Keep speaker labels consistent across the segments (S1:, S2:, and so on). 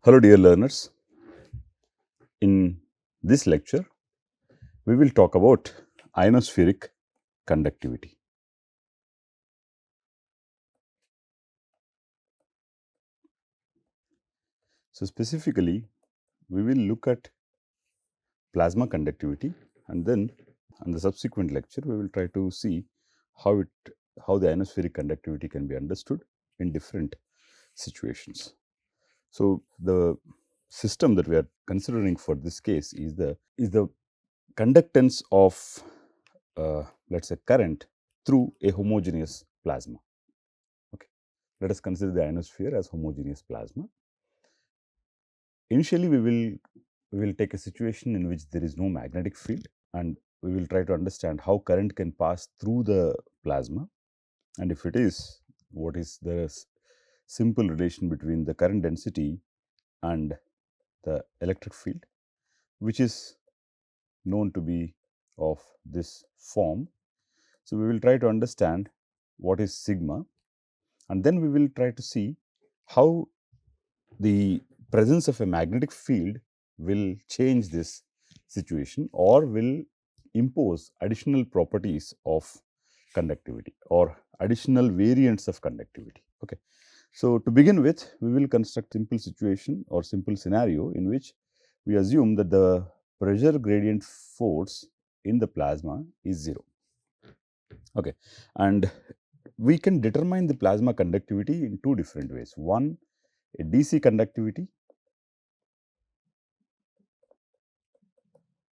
S1: Hello dear learners, in this lecture we will talk about ionospheric conductivity. So specifically we will look at plasma conductivity, and then in the subsequent lecture we will try to see how the ionospheric conductivity can be understood in different situations. So the system that we are considering for this case is the conductance of let's say current through a homogeneous plasma. Okay, let us consider the ionosphere as homogeneous plasma. Initially we will take a situation in which there is no magnetic field, and we will try to understand how current can pass through the plasma, and if it is, what is the simple relation between the current density and the electric field, which is known to be of this form. So we will try to understand what is sigma, and then we will try to see how the presence of a magnetic field will change this situation or will impose additional properties of conductivity or additional variants of conductivity. Okay. So to begin with, we will construct simple situation or simple scenario in which we assume that the pressure gradient force in the plasma is 0. Okay. And we can determine the plasma conductivity in two different ways. One, a DC conductivity,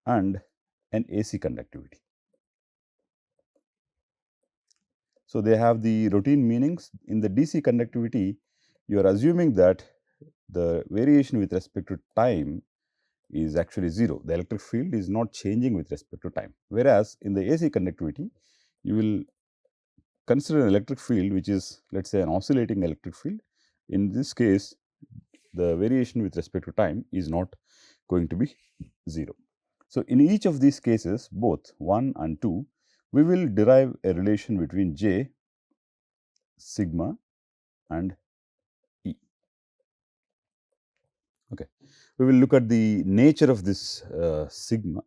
S1: and an AC conductivity. So they have the routine meanings. In the DC conductivity, you are assuming that the variation with respect to time is actually 0. The electric field is not changing with respect to time. Whereas in the AC conductivity, you will consider an electric field which is, let us say, an oscillating electric field. In this case, the variation with respect to time is not going to be 0. So in each of these cases, both 1 and 2, we will derive a relation between J, sigma, and E. Okay. We will look at the nature of this sigma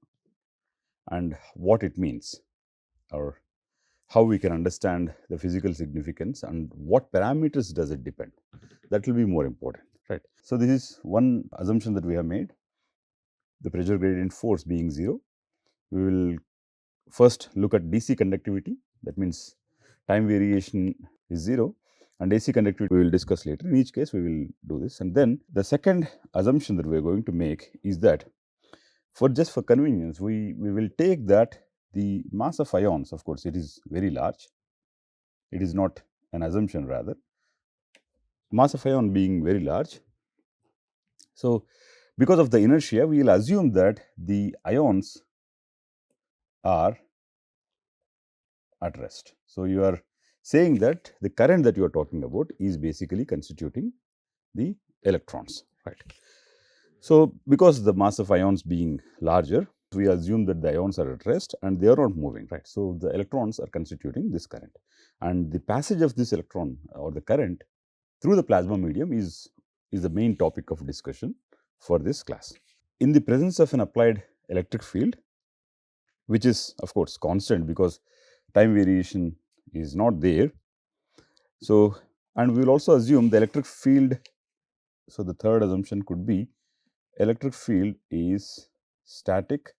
S1: and what it means, or how we can understand the physical significance and what parameters does it depend. That will be more important, right? So this is one assumption that we have made, the pressure gradient force being 0. We will first look at DC conductivity, that means time variation is 0, and AC conductivity we will discuss later. In each case we will do this, and then the second assumption that we are going to make is that for convenience we will take that the mass of ions, of course it is very large, it is not an assumption, rather mass of ion being very large. So because of the inertia, we will assume that the ions are at rest. So you are saying that the current that you are talking about is basically constituting the electrons, right? So because the mass of ions being larger, we assume that the ions are at rest and they are not moving, right? So the electrons are constituting this current, and the passage of this electron or the current through the plasma medium is the main topic of discussion for this class. In the presence of an applied electric field, which is of course constant because time variation is not there. So, and we will also assume the electric field. So, the third assumption could be electric field is static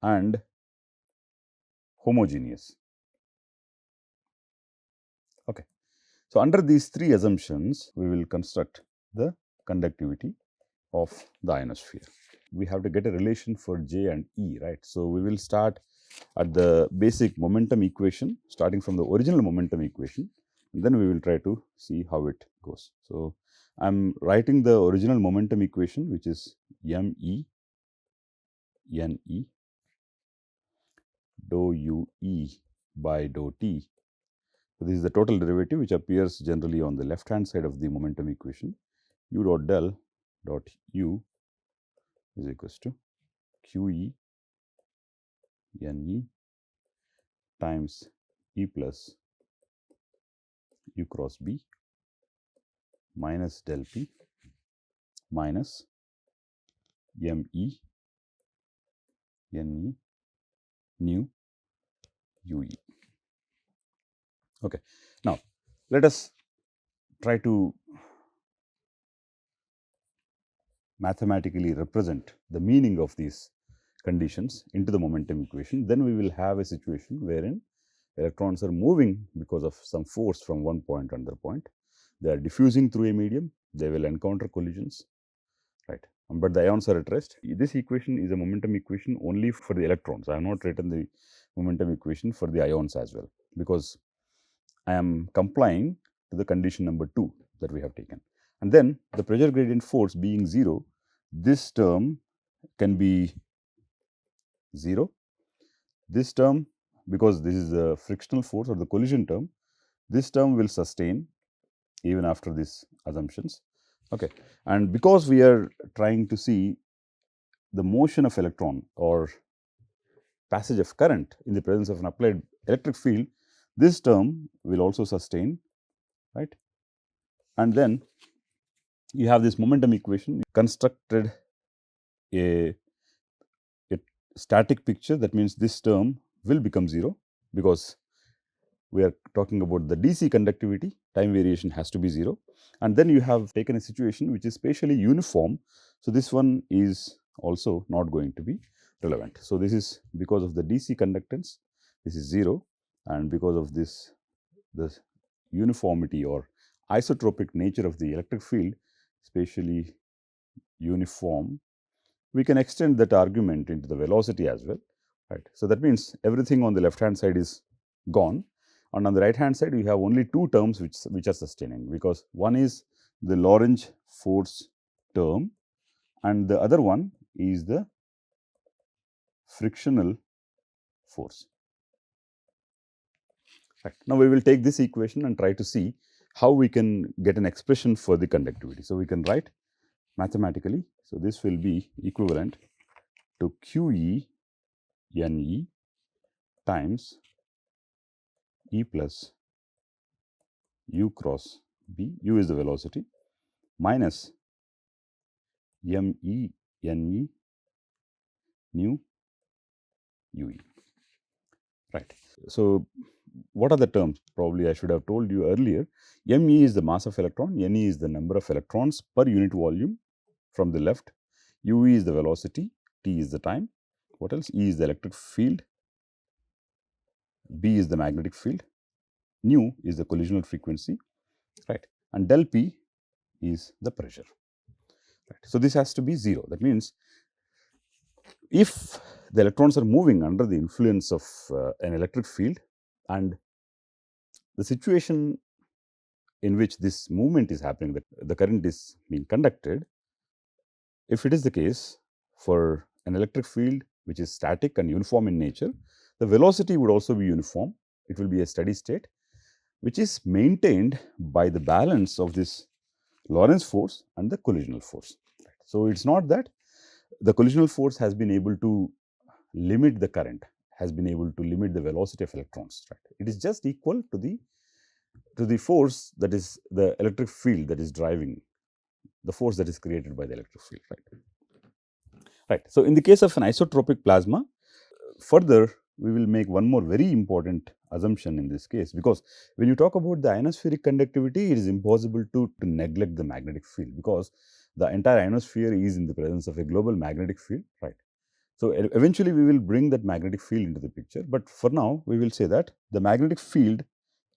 S1: and homogeneous. Okay. So, under these three assumptions, we will construct the conductivity of the ionosphere. We have to get a relation for J and E, right? So, we will start at the basic momentum equation, starting from the original momentum equation, and then we will try to see how it goes. So, I am writing the original momentum equation, which is ME NE dou UE by dou T. So, this is the total derivative which appears generally on the left hand side of the momentum equation. U dot del dot U is equals to QE NE times E plus U cross B minus del P minus ME NE nu UE. Okay. Now, let us try to mathematically represent the meaning of these conditions into the momentum equation. Then we will have a situation wherein electrons are moving because of some force from one point to another point. They are diffusing through a medium. They will encounter collisions, right? But the ions are at rest. This equation is a momentum equation only for the electrons. I have not written the momentum equation for the ions as well, because I am complying to the condition number 2 that we have taken. And then the pressure gradient force being 0, this term can be 0. This term, because this is the frictional force or the collision term, this term will sustain even after these assumptions. Okay. And because we are trying to see the motion of electron or passage of current in the presence of an applied electric field, this term will also sustain, right? And then you have this momentum equation constructed a static picture. That means this term will become 0, because we are talking about the DC conductivity, time variation has to be 0. And then you have taken a situation which is spatially uniform. So this one is also not going to be relevant. So this is because of the DC conductance, this is 0, and because of this uniformity or isotropic nature of the electric field, spatially uniform, we can extend that argument into the velocity as well, right? So that means everything on the left hand side is gone, and on the right hand side we have only two terms which are sustaining, because one is the Lorentz force term and the other one is the frictional force. Right. Now we will take this equation and try to see how we can get an expression for the conductivity. So we can write mathematically. So this will be equivalent to QE NE times E plus U cross B, U is the velocity, minus ME NE nu UE. Right. So what are the terms? Probably I should have told you earlier. ME is the mass of electron, NE is the number of electrons per unit volume from the left, UE is the velocity, T is the time. What else? E is the electric field, B is the magnetic field, nu is the collisional frequency, right? And del P is the pressure. Right. So this has to be 0. That means if the electrons are moving under the influence of an electric field, and the situation in which this movement is happening, the current is being conducted, if it is the case for an electric field which is static and uniform in nature, the velocity would also be uniform. It will be a steady state, which is maintained by the balance of this Lorentz force and the collisional force. Right. So it's not that the collisional force has been able to limit the current, has been able to limit the velocity of electrons. Right. It is just equal to the force, that is the electric field that is driving, the force that is created by the electric field. Right. Right. So in the case of an isotropic plasma, further we will make one more very important assumption in this case, because when you talk about the ionospheric conductivity, it is impossible to neglect the magnetic field, because the entire ionosphere is in the presence of a global magnetic field, right? So eventually we will bring that magnetic field into the picture, but for now we will say that the magnetic field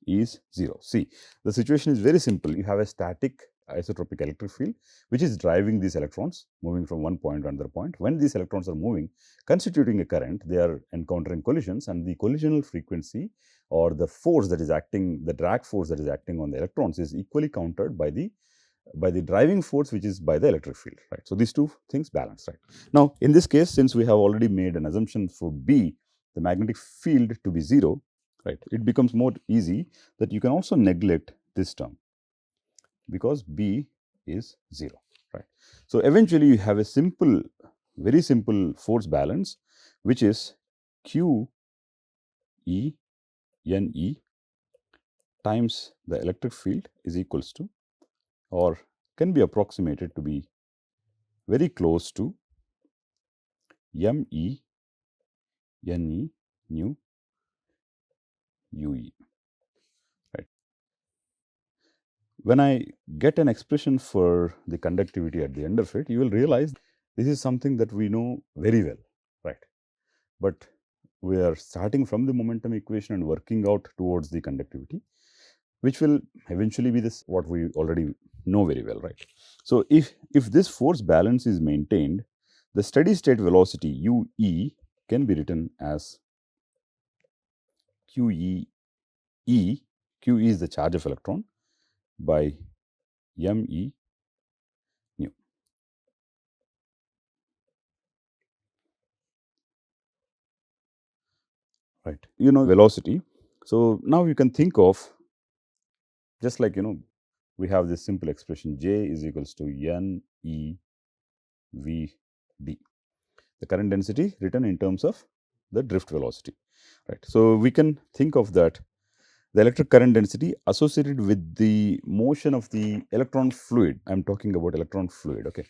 S1: is 0. See, the situation is very simple. You have a static isotropic electric field which is driving these electrons moving from one point to another point. When these electrons are moving, constituting a current, they are encountering collisions, and the collisional frequency or the force that is acting, the drag force that is acting on the electrons, is equally countered by the driving force, which is by the electric field, right? So these two things balance, right? Now in this case, since we have already made an assumption for B, the magnetic field, to be 0, right, it becomes more easy that you can also neglect this term, because B is 0, right? So eventually you have a simple, very simple force balance, which is Q E N E times the electric field is equals to or can be approximated to be very close to ME NE nu UE. Right. When I get an expression for the conductivity at the end of it, you will realize this is something that we know very well, right? But we are starting from the momentum equation and working out towards the conductivity, which will eventually be this what we already know very well, right? So if this force balance is maintained, the steady state velocity UE can be written as QE. QE is the charge of electron by ME nu. Right. You know velocity. So now you can think of just like we have this simple expression J is equals to N E V D. The current density written in terms of the drift velocity. Right. So we can think of that the electric current density associated with the motion of the electron fluid. I am talking about electron fluid. Okay.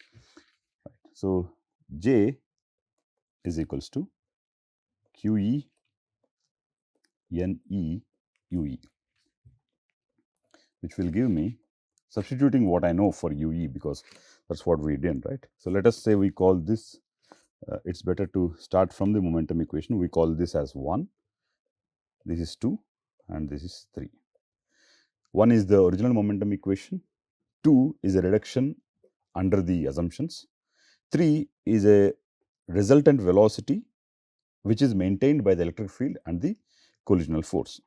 S1: Right. So J is equals to QE NE UE, which will give me, substituting what I know for UE because that's what we did, right? So let us say we call this, it's better to start from the momentum equation. We call this as 1, this is 2, and this is 3. 1 is the original momentum equation, 2 is a reduction under the assumptions, 3 is a resultant velocity which is maintained by the electric field and the collisional force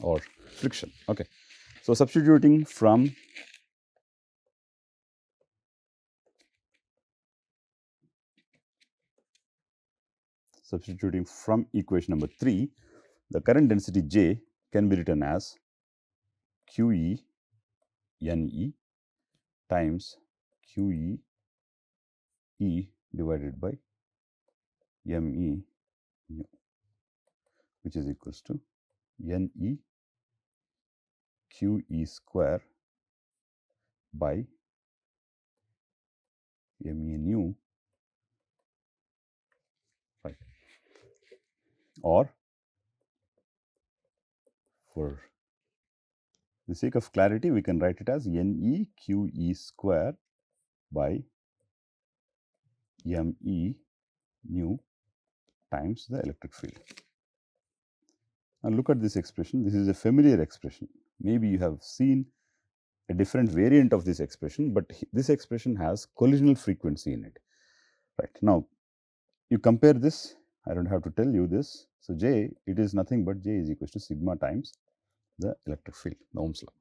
S1: or friction. Okay. So substituting from equation number 3, the current density J can be written as QE NE times QE E divided by ME nu, which is equals to NE QE square by ME nu, right? Or for the sake of clarity, we can write it as NE QE square by ME nu times the electric field. Now look at this expression. This is a familiar expression. Maybe you have seen a different variant of this expression, but this expression has collisional frequency in it. Right. Now, you compare this, I don't have to tell you this. So, J, it is nothing but J is equals to sigma times the electric field, the Ohm's law.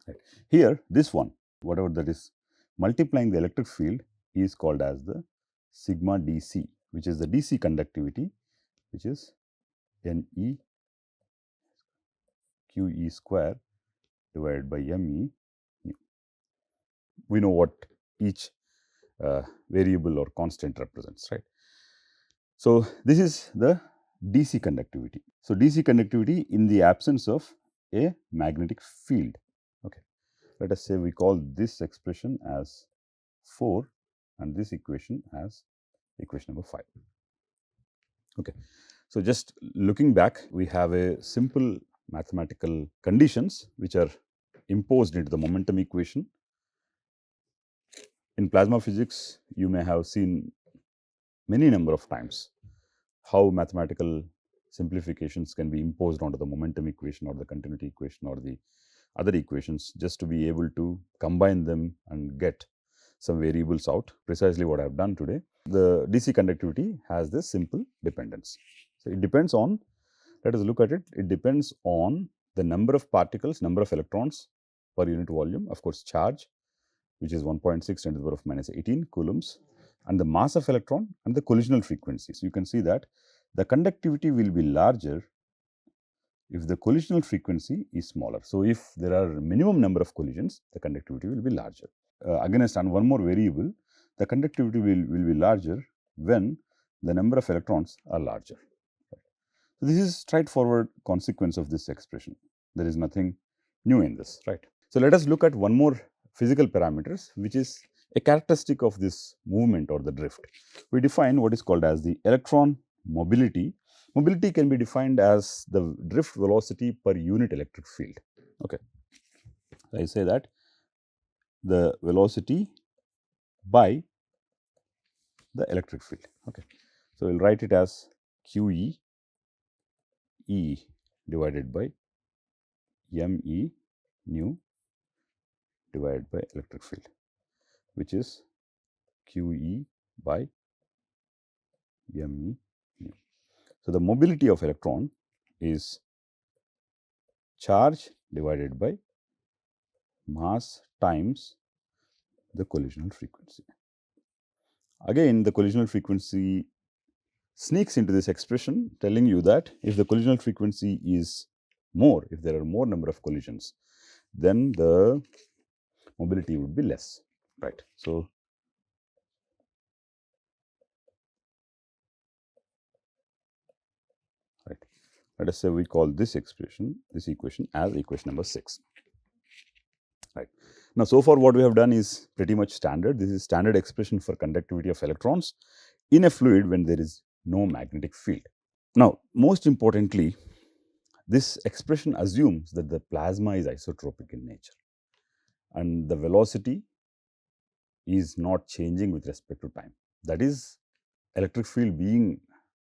S1: Right. Here, this one, whatever that is, multiplying the electric field is called as the sigma DC, which is the DC conductivity, which is NE QE square divided by ME. We know what each variable or constant represents, right? So this is the DC conductivity. So DC conductivity in the absence of a magnetic field. Okay. Let us say we call this expression as 4 and this equation as equation number 5. Okay. So just looking back, we have a simple mathematical conditions which are imposed into the momentum equation. In plasma physics, you may have seen many number of times how mathematical simplifications can be imposed onto the momentum equation or the continuity equation or the other equations just to be able to combine them and get some variables out. Precisely what I have done today. The DC conductivity has this simple dependence. So it depends on, let us look at it, it depends on the number of particles, number of electrons per unit volume, of course charge, which is 1.6 10 to the power of minus 18 coulombs, and the mass of electron and the collisional frequency. So you can see that the conductivity will be larger if the collisional frequency is smaller. So if there are minimum number of collisions, the conductivity will be larger. Against and one more variable, the conductivity will be larger when the number of electrons are larger. So this is straightforward consequence of this expression. There is nothing new in this, right? So let us look at one more physical parameters which is a characteristic of this movement or the drift. We define what is called as the electron mobility. Mobility can be defined as the drift velocity per unit electric field. Okay. I say that the velocity by the electric field. Okay. So, we will write it as QE E divided by ME nu divided by electric field, which is QE by ME nu. So, the mobility of electron is charge divided by mass times the collisional frequency. Again, the collisional frequency sneaks into this expression, telling you that if the collisional frequency is more, if there are more number of collisions, then the mobility would be less, right. So, right, let us say we call this expression, this equation as equation number 6, right. Now, so far what we have done is pretty much standard. This is standard expression for conductivity of electrons in a fluid when there is no magnetic field. Now, most importantly, this expression assumes that the plasma is isotropic in nature and the velocity is not changing with respect to time. That is, electric field being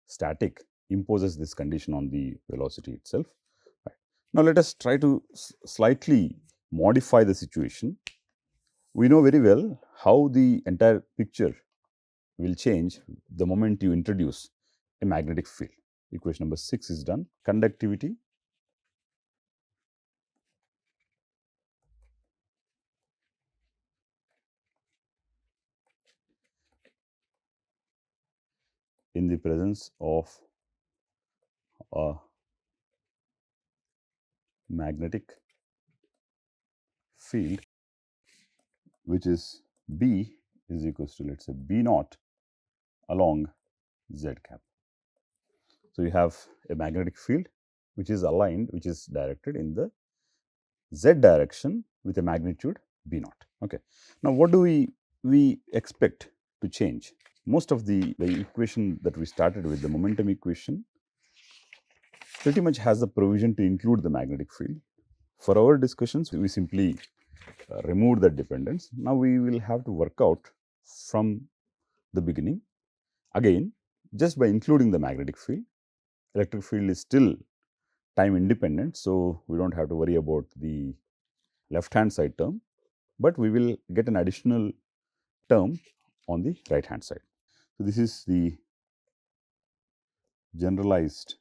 S1: static imposes this condition on the velocity itself. Right. Now, let us try to slightly modify the situation. We know very well how the entire picture will change the moment you introduce a magnetic field. Equation number 6 is done. Conductivity in the presence of a magnetic field, which is B is equals to, let us say, B naught along z cap. So, you have a magnetic field which is aligned, which is directed in the z direction with a magnitude B naught. Okay. Now, what do we expect to change? Most of the equation that we started with, the momentum equation, pretty much has the provision to include the magnetic field. For our discussions, we simply remove that dependence. Now, we will have to work out from the beginning. Again, just by including the magnetic field, electric field is still time independent. So, we do not have to worry about the left hand side term, but we will get an additional term on the right hand side. So, this is the generalized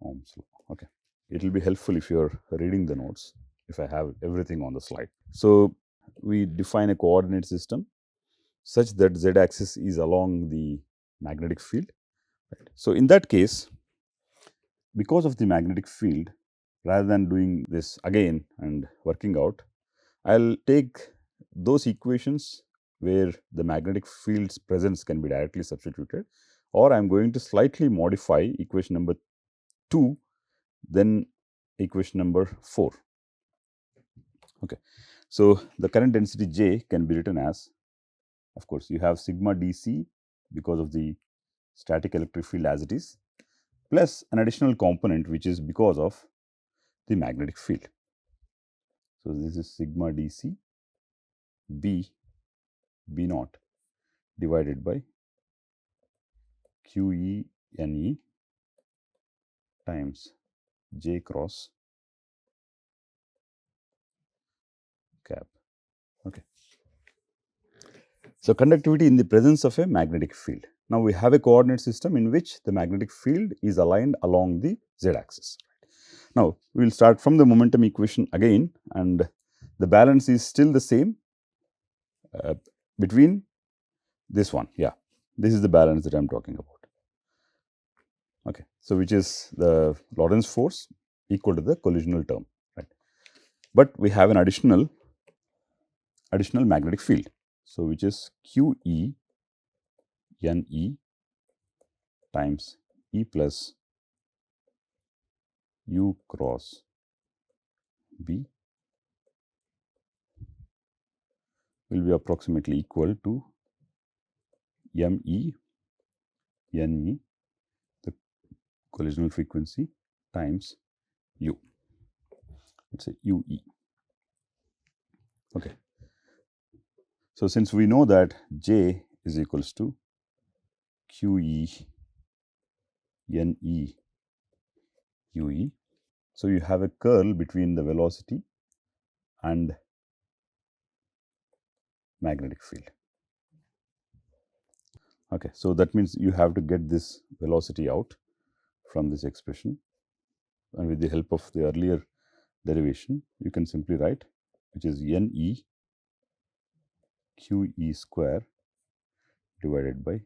S1: Ohm's law. Okay. It will be helpful if you are reading the notes, if I have everything on the slide. So, we define a coordinate system such that z axis is along the magnetic field. Right. So, in that case, because of the magnetic field, rather than doing this again and working out, I will take those equations where the magnetic field's presence can be directly substituted, or I am going to slightly modify equation number 2, then equation number 4. Okay. So, the current density J can be written as, of course, you have sigma dc because of the static electric field as it is, plus an additional component which is because of the magnetic field. So, this is sigma dc B naught divided by QE NE times J cross cap. Okay. So, conductivity in the presence of a magnetic field. Now, we have a coordinate system in which the magnetic field is aligned along the z axis. Now, we will start from the momentum equation again, and the balance is still the same between this one. Yeah, this is the balance that I am talking about. Okay. So, which is the Lorentz force equal to the collisional term, right. But we have an additional magnetic field. So, which is QE NE times E plus U cross B will be approximately equal to ME NE, the collisional frequency, times U. Let's say UE. Okay. So, since we know that J is equals to QE NE UE, so you have a curl between the velocity and magnetic field. Okay, so that means you have to get this velocity out from this expression, and with the help of the earlier derivation, you can simply write, which is NE QE square divided by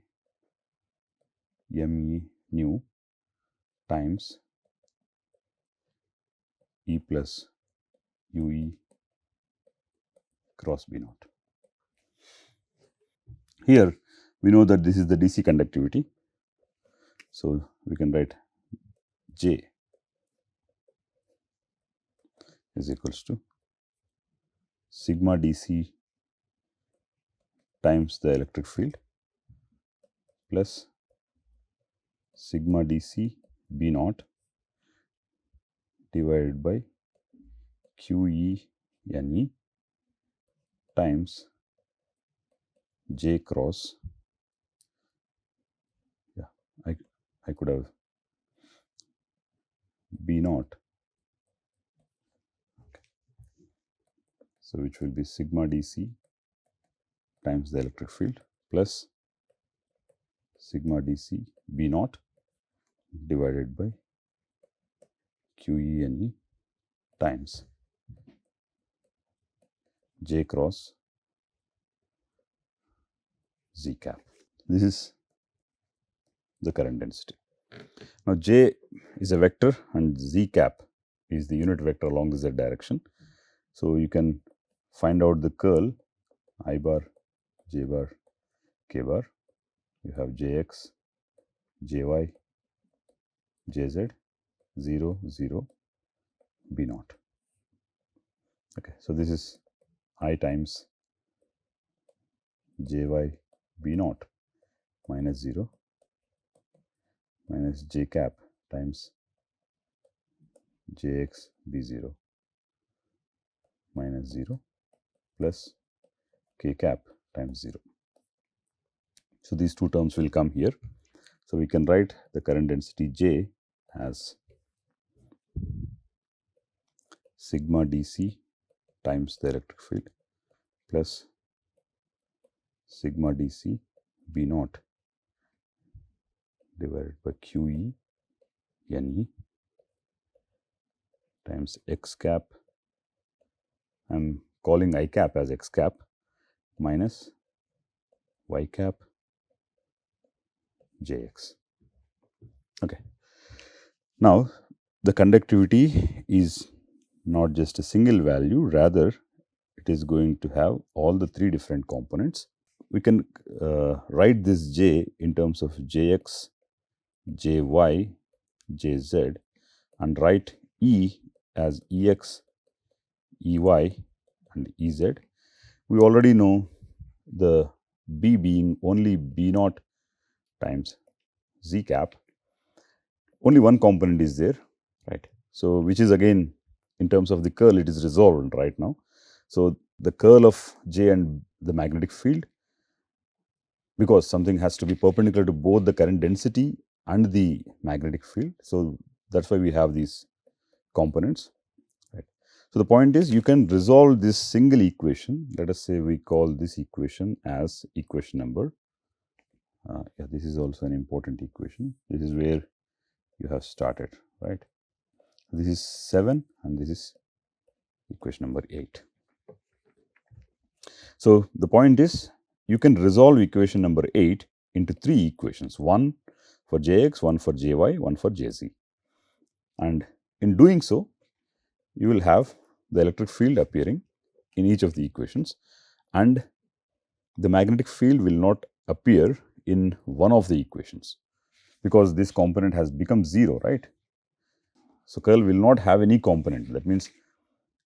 S1: ME nu times E plus UE cross B naught. Here we know that this is the DC conductivity, so we can write J is equals to sigma DC times the electric field plus sigma DC B naught divided by QE NE times J cross, I could have B naught, so which will be sigma DC times the electric field plus sigma DC B naught divided by QE NE times J cross Z cap. This is the current density. Now, J is a vector and Z cap is the unit vector along the Z direction. So, you can find out the curl I bar, J bar, K bar. You have Jx, Jy, Jz, 0, 0, B naught. Okay, so this is I times Jy B naught minus 0 minus J cap times Jx B0 minus 0 plus K cap times 0. So, these two terms will come here. So, we can write the current density J as sigma DC times the electric field plus sigma DC B naught divided by QE NE times X cap, I am calling I cap as X cap, minus Y cap Jx. Okay. Now, the conductivity is not just a single value, rather it is going to have all the three different components. We can write this J in terms of Jx, Jy, Jz, and write E as Ex, Ey, and Ez. We already know the B being only B naught times Z cap. Only one component is there, right? So, which is again in terms of the curl, it is resolved right now. So, the curl of J and the magnetic field, because something has to be perpendicular to both the current density and the magnetic field. So, that is why we have these components, right. So, the point is you can resolve this single equation. Let us say we call this equation as equation number. Yeah, this is also an important equation. This is where you have started, right. This is 7 and this is equation number 8. So, the point is you can resolve equation number 8 into 3 equations, one for Jx, one for Jy, one for Jz. And in doing so, you will have the electric field appearing in each of the equations, and the magnetic field will not appear in one of the equations because this component has become 0, right. So, curl will not have any component. That means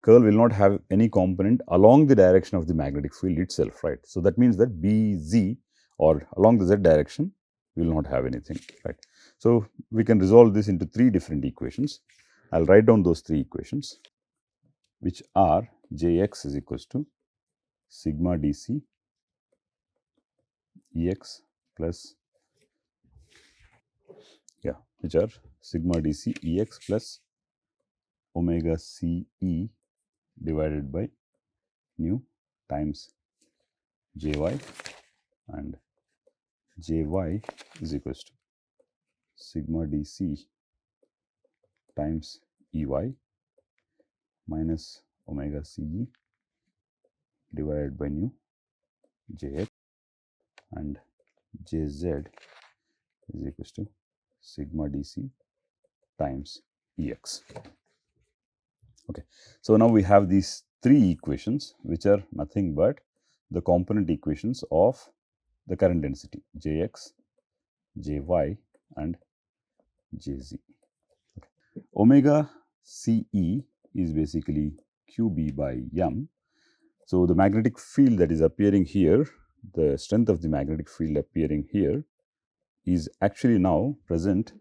S1: curl will not have any component along the direction of the magnetic field itself, right? So that means that BZ or along the Z direction will not have anything, right? So we can resolve this into three different equations. I'll write down those three equations, which are Jx is equals to sigma dc Ex plus, which are sigma dc Ex plus omega Ce divided by nu times Jy, and Jy is equals to sigma dc times Ey minus omega Ce divided by nu Jx, and Jz is equals to sigma dc times Ex. Okay. So now we have these three equations, which are nothing but the component equations of the current density Jx, Jy, and Jz. Okay. Omega Ce is basically Qb by m. So the magnetic field that is appearing here, the strength of the magnetic field appearing here, is actually now present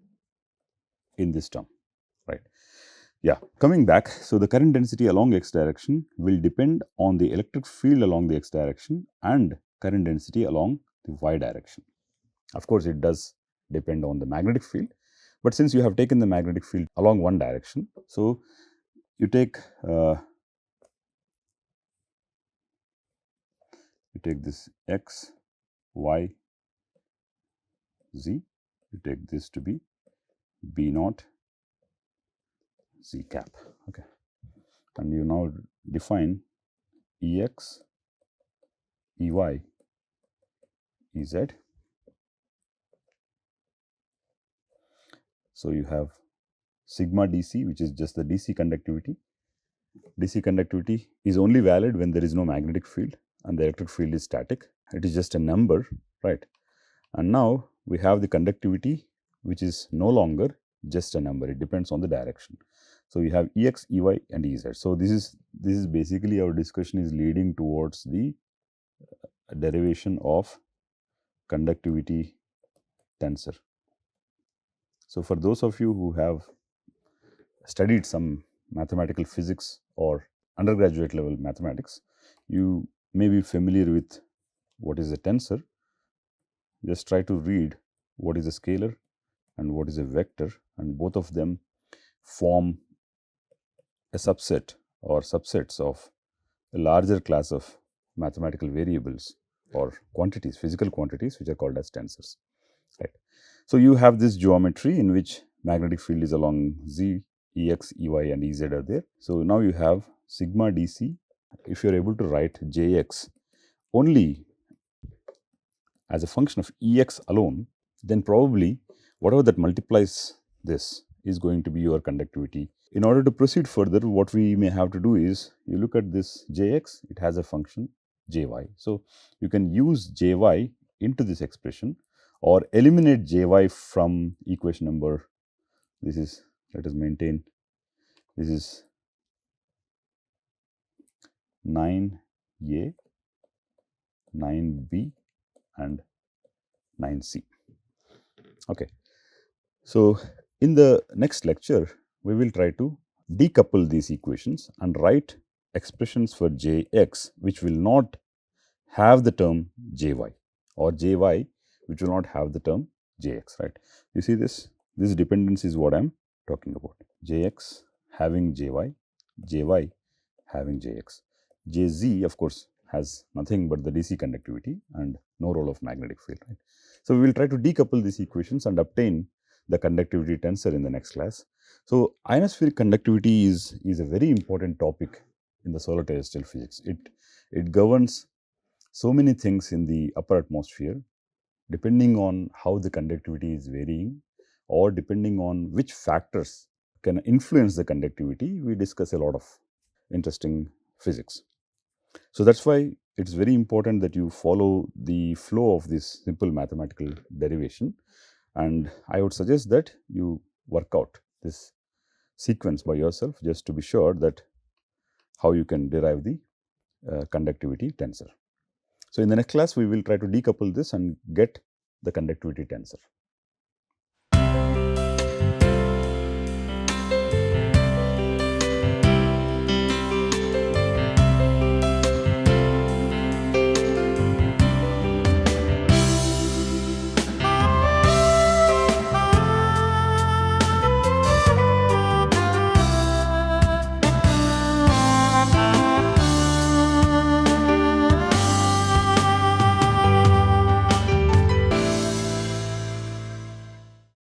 S1: in this term, right? Yeah, coming back, so the current density along x direction will depend on the electric field along the x direction and current density along the y direction. Of course, it does depend on the magnetic field, but since you have taken the magnetic field along one direction, so you take this x, y, z, you take this to be b naught z cap, okay, and you now define Ex, Ey, Ez. So you have sigma dc, which is just the dc conductivity. DC conductivity is only valid when there is no magnetic field and the electric field is static. It is just a number, right? And now we have the conductivity, which is no longer just a number. It depends on the direction. So we have Ex, Ey, and Ez. So this is basically our discussion is leading towards the derivation of conductivity tensor. So for those of you who have studied some mathematical physics or undergraduate level mathematics, you may be familiar with what is a tensor. Just try to read what is a scalar and what is a vector, and both of them form a subset or subsets of a larger class of mathematical variables or quantities, physical quantities, which are called as tensors, right? So you have this geometry in which magnetic field is along z, Ex, Ey, and Ez are there. So now you have sigma dc. If you are able to write Jx only as a function of Ex alone, then probably whatever that multiplies this is going to be your conductivity. In order to proceed further, what we may have to do is, you look at this Jx, it has a function Jy. So you can use Jy into this expression or eliminate Jy from equation number, this is, let us maintain, this is 9a, 9b, and 9c. Okay. So in the next lecture, we will try to decouple these equations and write expressions for Jx which will not have the term Jy, or Jy which will not have the term Jx, right? You see this? This dependence is what I am talking about. Jx having Jy, Jy having Jx. Jz, of course, has nothing but the DC conductivity and no role of magnetic field, right? So we will try to decouple these equations and obtain the conductivity tensor in the next class. So ionospheric conductivity is a very important topic in the solar terrestrial physics. It governs so many things in the upper atmosphere, depending on how the conductivity is varying or depending on which factors can influence the conductivity. We discuss a lot of interesting physics. So that's why it's very important that you follow the flow of this simple mathematical derivation, and I would suggest that you work out this sequence by yourself just to be sure that how you can derive the conductivity tensor. So, in the next class, we will try to decouple this and get the conductivity tensor.